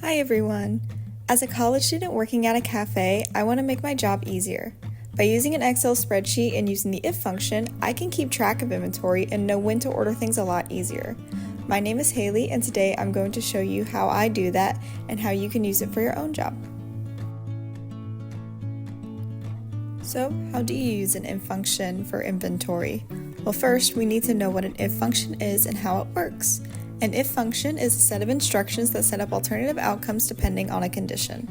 Hi everyone! As a college student working at a cafe, I want to make my job easier. By using an Excel spreadsheet and using the if function, I can keep track of inventory and know when to order things a lot easier. My name is Haley, and today I'm going to show you how I do that and how you can use it for your own job. So, how do you use an if function for inventory? Well, first we need to know what an if function is and how it works. An if function is a set of instructions that set up alternative outcomes depending on a condition.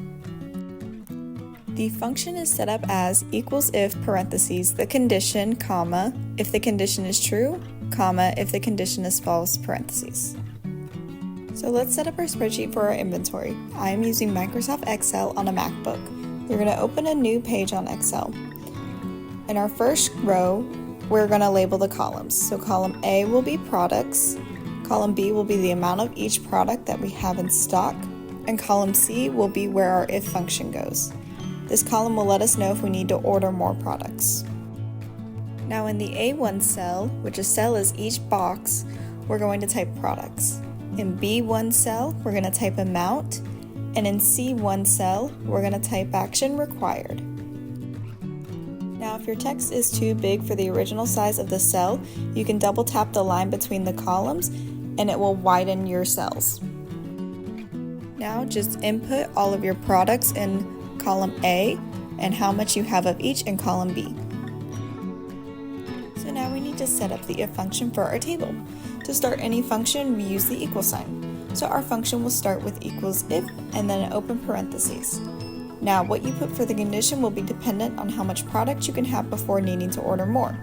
The function is set up as equals if parentheses the condition, comma, if the condition is true, comma, if the condition is false, parentheses. So let's set up our spreadsheet for our inventory. I am using Microsoft Excel on a MacBook. We're going to open a new page on Excel. In our first row, we're going to label the columns. So column A will be products, column B will be the amount of each product that we have in stock, and column C will be where our if function goes. This column will let us know if we need to order more products. Now in the A1 cell, which a cell is each box, we're going to type products. In B1 cell, we're going to type amount, and in C1 cell, we're going to type action required. Now if your text is too big for the original size of the cell, you can double tap the line between the columns and it will widen your cells. Now just input all of your products in column A and how much you have of each in column B. So now we need to set up the if function for our table. To start any function, we use the equal sign. So our function will start with equals if and then an open parentheses. Now what you put for the condition will be dependent on how much product you can have before needing to order more.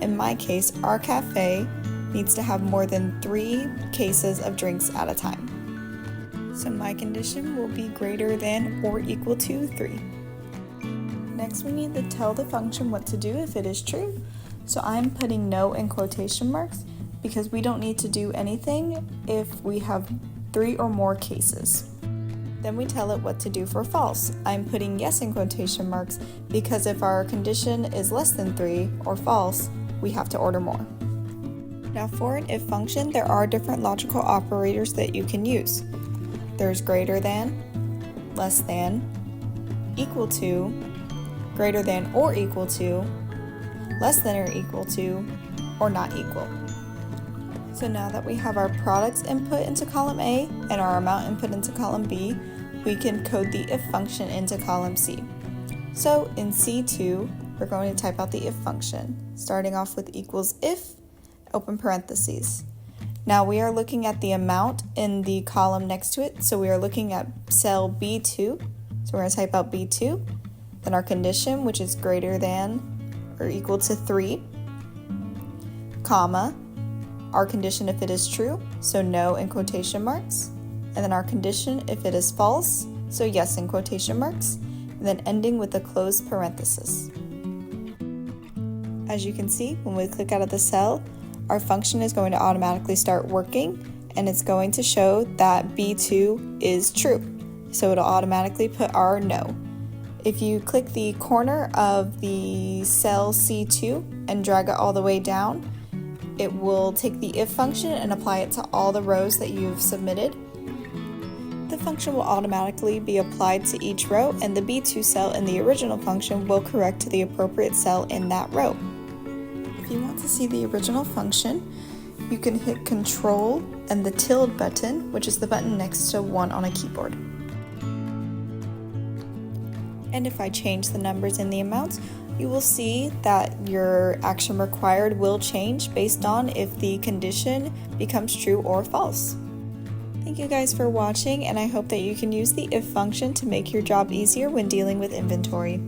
In my case, our cafe needs to have more than 3 cases of drinks at a time. So my condition will be greater than or equal to 3. Next we need to tell the function what to do if it is true. So I'm putting no in quotation marks because we don't need to do anything if we have 3 or more cases. Then we tell it what to do for false. I'm putting yes in quotation marks because if our condition is less than 3 or false, we have to order more. Now for an if function, there are different logical operators that you can use. There's greater than, less than, equal to, greater than or equal to, less than or equal to, or not equal. So now that we have our products input into column A and our amount input into column B, we can code the if function into column C. So in C2, we're going to type out the if function, starting off with equals if, open parentheses. Now we are looking at the amount in the column next to it, so we are looking at cell B2. So we're going to type out B2, then our condition, which is greater than or equal to 3, comma, our condition if it is true, so no in quotation marks, and then our condition if it is false, so yes in quotation marks, and then ending with a closed parenthesis. As you can see, when we click out of the cell, our function is going to automatically start working, and it's going to show that B2 is true, so it'll automatically put our no. If you click the corner of the cell C2 and drag it all the way down, it will take the if function and apply it to all the rows that you've submitted. The function will automatically be applied to each row, and the B2 cell in the original function will correct to the appropriate cell in that row. If you want to see the original function, you can hit Control and the tilde button, which is the button next to 1 on a keyboard. And if I change the numbers in the amounts, you will see that your action required will change based on if the condition becomes true or false. Thank you guys for watching, and I hope that you can use the if function to make your job easier when dealing with inventory.